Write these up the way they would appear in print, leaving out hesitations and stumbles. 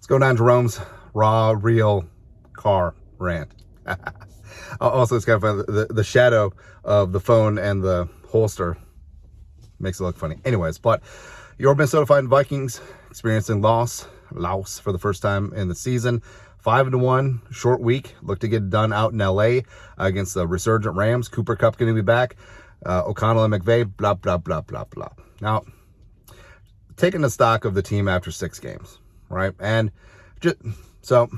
Let's go down Jerome's raw, real car rant. Also, it's kind of funny. The shadow of the phone and the holster makes it look funny. Anyways, but your Minnesota Vikings experiencing loss for the first time in the season. 5-1, short week. Look to get it done out in LA against the resurgent Rams. Cooper Kupp going to be back. O'Connell and McVay, blah, blah, blah, blah, blah. Now, taking the stock of the team after 6 games, right? And so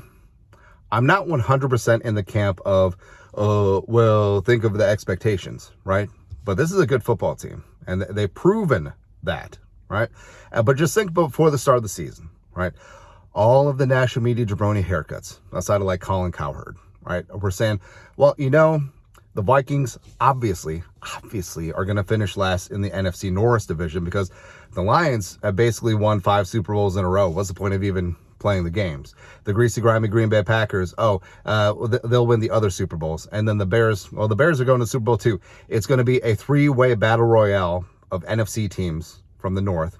I'm not 100% in the camp of, well, think of the expectations, right? But this is a good football team, and they've proven that, right? But just think before the start of the season, right? All of the national media jabroni haircuts, outside of like Colin Cowherd, right? We're saying, well, the Vikings obviously are going to finish last in the NFC North division because the Lions have basically won 5 Super Bowls in a row. What's the point of even playing the games? The greasy, grimy Green Bay Packers, they'll win the other Super Bowls. And then the Bears are going to the Super Bowl too. It's going to be a 3-way battle royale of NFC teams from the North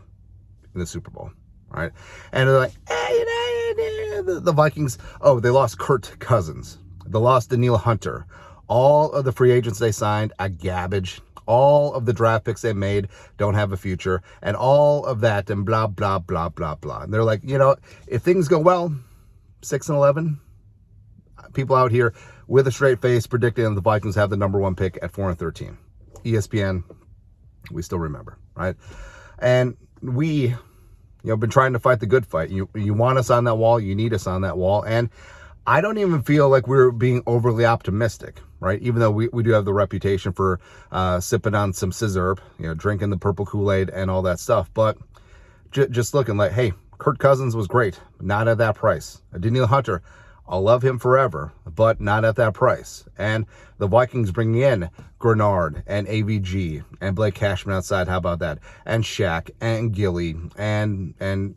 in the Super Bowl, right? And they're like, the Vikings, they lost Kirk Cousins. They lost Danielle Hunter. All of the free agents they signed are garbage. All of the draft picks they made don't have a future. And all of that and blah, blah, blah, blah, blah. And they're like, if things go well, 6-11, people out here with a straight face predicting that the Vikings have the number 1 pick at 4-13. ESPN, we still remember, right? And we, been trying to fight the good fight. You want us on that wall. You need us on that wall. And I don't even feel like we're being overly optimistic, right? Even though we do have the reputation for sipping on some scissor, drinking the purple Kool-Aid and all that stuff. But just looking like, hey, Kirk Cousins was great, not at that price. Danielle Hunter, I'll love him forever, but not at that price. And the Vikings bringing in Grenard and AVG and Blake Cashman outside. How about that? And Shaq and Gilly and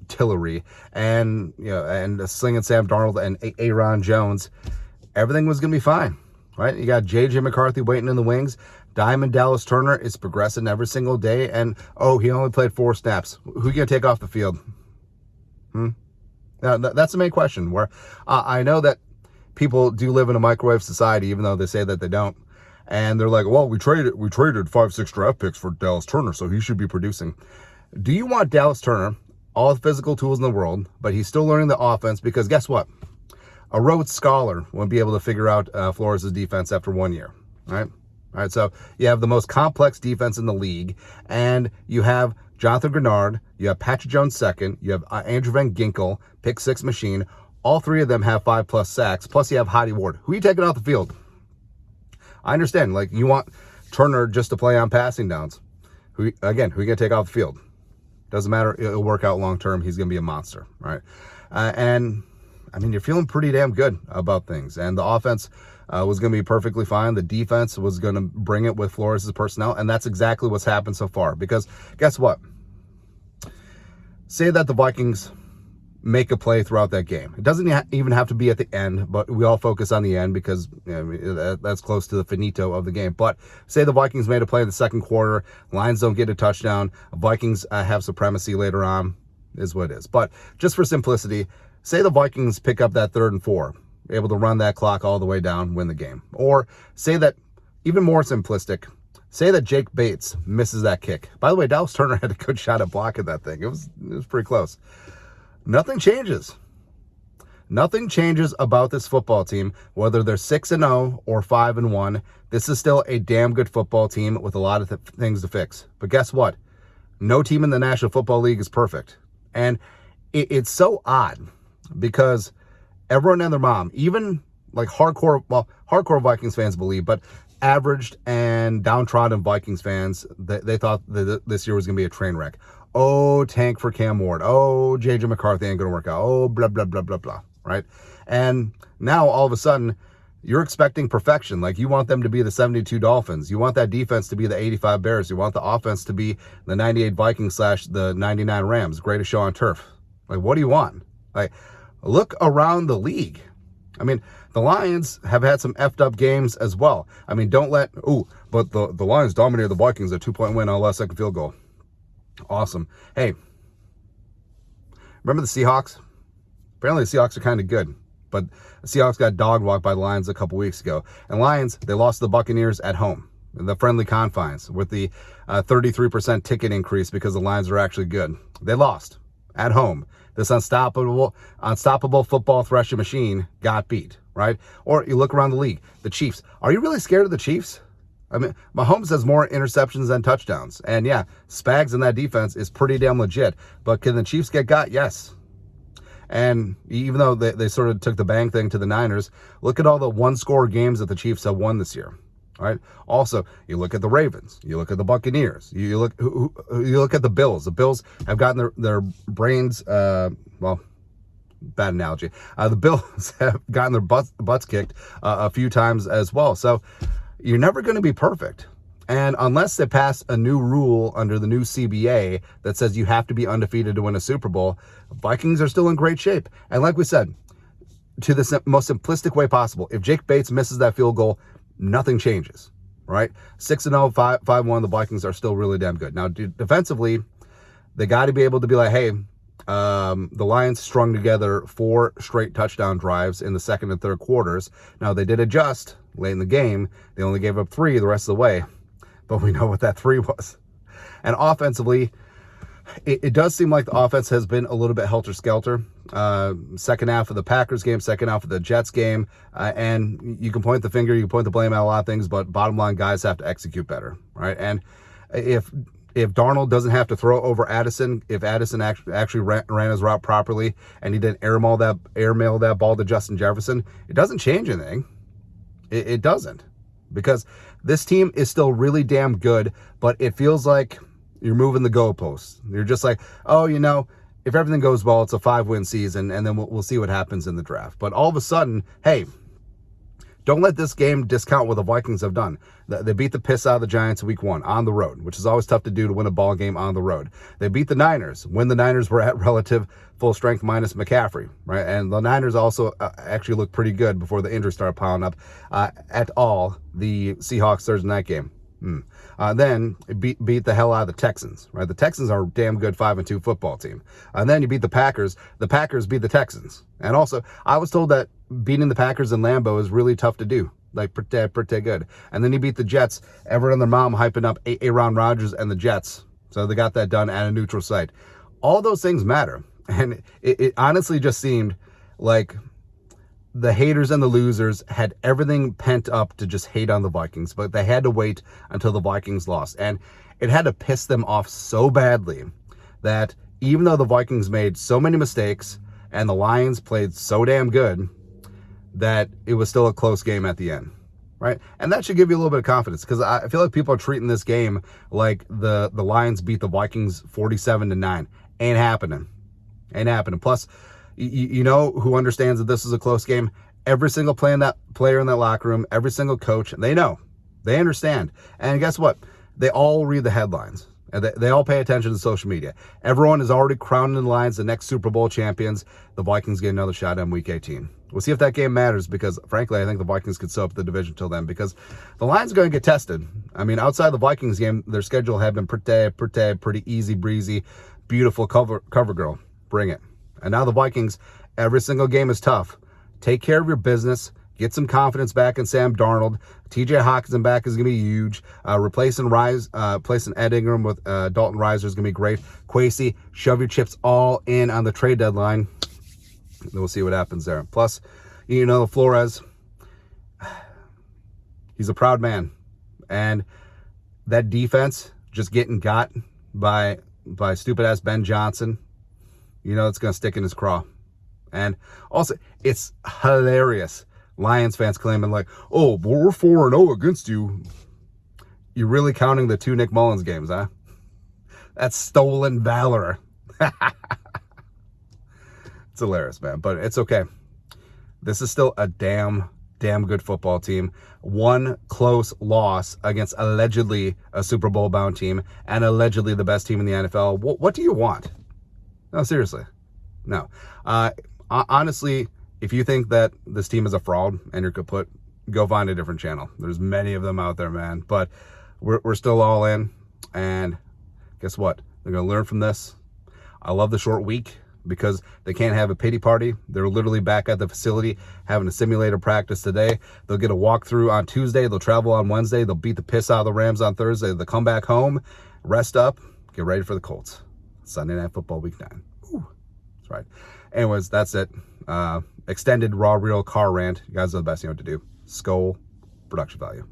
Tillery and slinging Sam Darnold and Aaron Jones. Everything was going to be fine, right? You got JJ McCarthy waiting in the wings. Diamond Dallas Turner is progressing every single day. And, he only played 4 snaps. Who are you going to take off the field? Now, that's the main question, where I know that people do live in a microwave society, even though they say that they don't. And they're like, well, we traded 5-6 draft picks for Dallas Turner, so he should be producing. Do you want Dallas Turner, all the physical tools in the world, but he's still learning the offense? Because guess what? A Rhodes Scholar won't be able to figure out Flores' defense after 1 year, right? All right, so you have the most complex defense in the league, and you have Jonathan Grenard, you have Patrick Jones second, you have Andrew Van Ginkel, pick 6 machine. All 3 of them have 5+ sacks, plus you have Hottie Ward. Who are you taking off the field? I understand, like, you want Turner just to play on passing downs. Who are you going to take off the field? Doesn't matter, it'll work out long term. He's going to be a monster, right? And, you're feeling pretty damn good about things. And the offense was going to be perfectly fine. The defense was going to bring it with Flores' personnel, and that's exactly what's happened so far. Because guess what? Say that the Vikings make a play throughout that game. It doesn't even have to be at the end, but we all focus on the end because that's close to the finito of the game. But say the Vikings made a play in the second quarter, Lions don't get a touchdown, Vikings have supremacy later on, is what it is. But just for simplicity, say the Vikings pick up that 3rd and 4, able to run that clock all the way down, win the game. Or say that, even more simplistic, say that Jake Bates misses that kick. By the way, Dallas Turner had a good shot at blocking that thing. It was pretty close. Nothing changes. Nothing changes about this football team, whether they're 6-0 or 5-1. This is still a damn good football team with a lot of things to fix. But guess what? No team in the National Football League is perfect. And it's so odd because everyone and their mom, even like hardcore Vikings fans believe, but averaged and downtrodden Vikings fans, they thought that this year was going to be a train wreck. Oh, tank for Cam Ward. Oh, JJ McCarthy ain't going to work out. Oh, blah, blah, blah, blah, blah, right? And now all of a sudden, you're expecting perfection. Like, you want them to be the 72 Dolphins. You want that defense to be the 85 Bears. You want the offense to be the 98 Vikings / the 99 Rams. Greatest show on turf. Like, what do you want? Like, look around the league. The Lions have had some effed up games as well. But the Lions dominated the Vikings, a 2-point win on a last second field goal. Awesome. Hey, remember the Seahawks? Apparently the Seahawks are kind of good, but the Seahawks got dog walked by the Lions a couple weeks ago. And Lions, they lost to the Buccaneers at home, in the friendly confines, with the 33% ticket increase because the Lions are actually good. They lost at home. This unstoppable football threshing machine got beat, right? Or you look around the league, the Chiefs. Are you really scared of the Chiefs? I mean, Mahomes has more interceptions than touchdowns. And yeah, Spags in that defense is pretty damn legit. But can the Chiefs get got? Yes. And even though they sort of took the bang thing to the Niners, look at all the one-score games that the Chiefs have won this year. All right. Also, you look at the Ravens, you look at the Buccaneers, you look at the Bills. The Bills have gotten their brains, well, bad analogy. The Bills have gotten their butts kicked a few times as well. So you're never going to be perfect. And unless they pass a new rule under the new CBA that says you have to be undefeated to win a Super Bowl, Vikings are still in great shape. And like we said, to the most simplistic way possible, if Jake Bates misses that field goal, nothing changes, right? 6-0, 5-1, the Vikings are still really damn good. Now, defensively, they got to be able to be like, hey, the Lions strung together 4 straight touchdown drives in the second and third quarters. Now, they did adjust late in the game. They only gave up 3 the rest of the way, but we know what that 3 was. And offensively, it does seem like the offense has been a little bit helter-skelter. Second half of the Packers game, second half of the Jets game, and you can point the finger, you can point the blame at a lot of things, but bottom line, guys have to execute better, right? And if Darnold doesn't have to throw over Addison, if Addison actually ran his route properly, and he didn't airmail that ball to Justin Jefferson, it doesn't change anything. It doesn't, because this team is still really damn good, but it feels like you're moving the goalposts. You're just like, oh, if everything goes well, it's a 5-win season, and then we'll see what happens in the draft. But all of a sudden, hey, don't let this game discount what the Vikings have done. They beat the piss out of the Giants week 1 on the road, which is always tough to do to win a ball game on the road. They beat the Niners when the Niners were at relative full strength minus McCaffrey, right? And the Niners also actually looked pretty good before the injuries started piling up at all the Seahawks Thursday night game. Then beat the hell out of the Texans, right? The Texans are a damn good 5-2 football team. And then you beat the Packers. The Packers beat the Texans. And also, I was told that beating the Packers in Lambeau is really tough to do, like pretty good. And then you beat the Jets. Everyone and their mom hyping up Aaron Rodgers and the Jets. So they got that done at a neutral site. All those things matter. And it honestly just seemed like the haters and the losers had everything pent up to just hate on the Vikings, but they had to wait until the Vikings lost. And it had to piss them off so badly that even though the Vikings made so many mistakes and the Lions played so damn good, that it was still a close game at the end, right? And that should give you a little bit of confidence, because I feel like people are treating this game like the Lions beat the Vikings 47-9. Ain't happening. Plus, you know who understands that this is a close game? Every single player in that locker room, every single coach, they know. They understand. And guess what? They all read the headlines. And they all pay attention to social media. Everyone is already crowning the Lions the next Super Bowl champions. The Vikings get another shot on Week 18. We'll see if that game matters, because, frankly, I think the Vikings could sew up the division till then, because the Lions are going to get tested. I mean, outside the Vikings game, their schedule had been pretty easy breezy, beautiful cover girl. Bring it. And now the Vikings, every single game is tough. Take care of your business. Get some confidence back in Sam Darnold. TJ Hawkinson back is going to be huge. Replacing Ed Ingram with Dalton Reiser is going to be great. Kwesi, shove your chips all in on the trade deadline. Then we'll see what happens there. Plus, Flores, he's a proud man. And that defense just getting got by stupid-ass Ben Johnson, it's going to stick in his craw. And also, it's hilarious. Lions fans claiming like, oh, but we're 4-0 against you. You're really counting the 2 Nick Mullins games, huh? That's stolen valor. It's hilarious, man, but it's okay. This is still a damn good football team. One close loss against allegedly a Super Bowl bound team and allegedly the best team in the NFL. What do you want? No, seriously. No. Honestly, if you think that this team is a fraud and you're kaput, go find a different channel. There's many of them out there, man. But we're still all in. And guess what? They're going to learn from this. I love the short week. because they can't have a pity party. They're literally back at the facility having a simulator practice today. They'll get a walkthrough on Tuesday. They'll travel on Wednesday. They'll beat the piss out of the Rams on Thursday. They'll come back home, rest up, get ready for the Colts. Sunday Night Football Week 9. Ooh, that's right. Anyways, that's it. Extended raw real car rant. You guys know the best you know what to do. Skull production value.